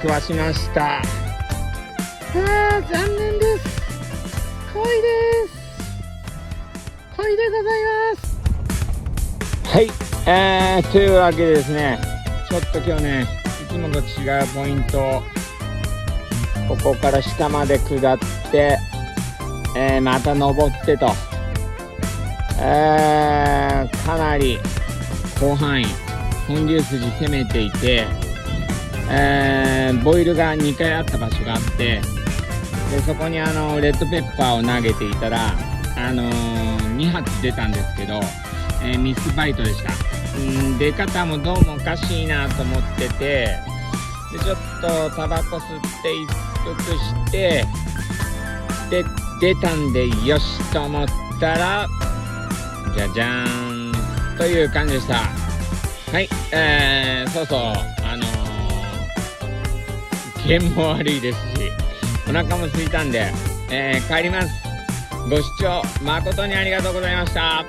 食わしました。残念です。恋でございます。はい、というわけでですね、ちょっと今日ね、いつもと違うポイントをここから下まで下って、また登ってと、かなり広範囲本流筋攻めていて、ボイルが2回あった場所があって、でそこにレッドペッパーを投げていたら、2発出たんですけど、ミスバイトでした。出方もどうもおかしいなと思ってて、でちょっとタバコ吸って一服してで出たんで、よしと思ったらじゃじゃーんという感じでした。はい、そうそう、気も悪いですし、お腹も空いたんで、帰ります。ご視聴誠にありがとうございました。